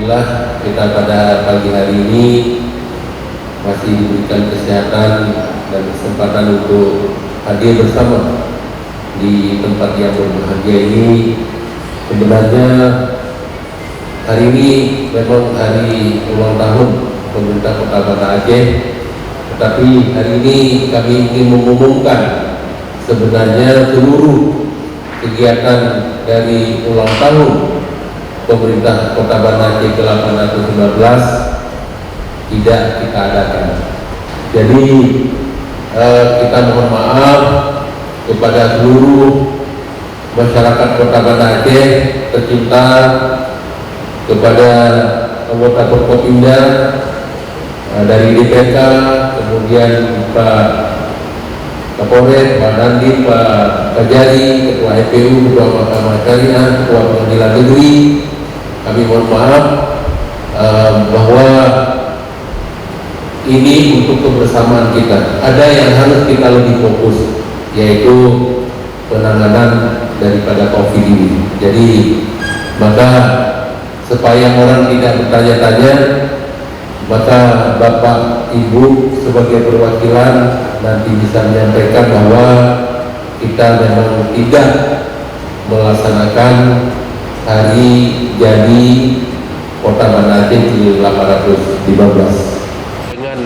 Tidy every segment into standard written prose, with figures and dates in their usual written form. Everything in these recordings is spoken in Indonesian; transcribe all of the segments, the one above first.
Alhamdulillah kita pada pagi hari ini masih diberikan kesehatan dan kesempatan untuk hadir bersama di tempat yang berbahagia ini. Sebenarnya hari ini memang hari ulang tahun pemerintah Kota Banda Aceh, tetapi hari ini kami ingin mengumumkan sebenarnya seluruh kegiatan dari ulang tahun pemerintah Kota Banda Aceh ke-819 tidak kita adakan. Jadi kita mohon maaf kepada seluruh masyarakat Kota Banda Aceh tercinta, kepada anggota Forkopimda dari DPK, kemudian Pak Kapolres, Pak Dandim, Pak Kajari, Ketua FPU, Ketua Mahkamah Syariah, Ketua Pengadilan Negeri. Kami mohon maaf bahwa ini untuk kebersamaan kita. Ada yang harus kita lebih fokus, yaitu penanganan daripada COVID ini. Jadi maka supaya orang tidak bertanya-tanya, maka Bapak Ibu sebagai perwakilan nanti bisa menyampaikan bahwa kita memang tidak melaksanakan hari jadi Kota Banda Aceh ke-815. Dengan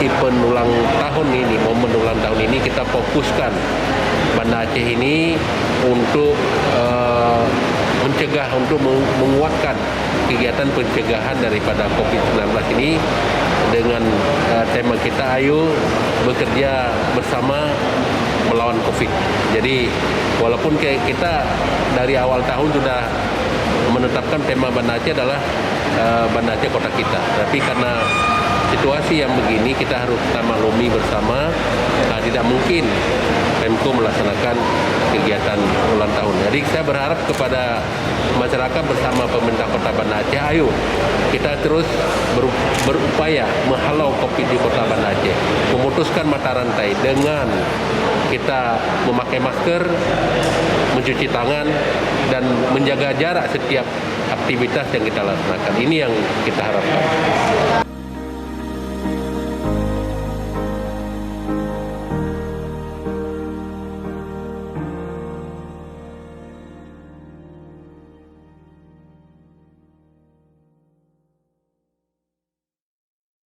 event ulang tahun ini, momen ulang tahun ini, kita fokuskan Banda Aceh ini untuk mencegah, untuk menguatkan kegiatan pencegahan daripada COVID-19 ini dengan tema kita, ayo bekerja bersama melawan COVID. Jadi walaupun kita dari awal tahun sudah menetapkan tema Banda Aceh adalah Banda Aceh kota kita, tapi karena situasi yang begini kita harus kita maklumi bersama, tidak mungkin Pemko melaksanakan kegiatan ulang tahun. Jadi saya berharap kepada masyarakat bersama pemerintah Kota Banda Aceh, ayo kita terus berupaya menghalau COVID di Kota Banda Aceh, memutuskan mata rantai dengan kita memakai masker, mencuci tangan, dan menjaga jarak setiap aktivitas yang kita laksanakan. Ini yang kita harapkan.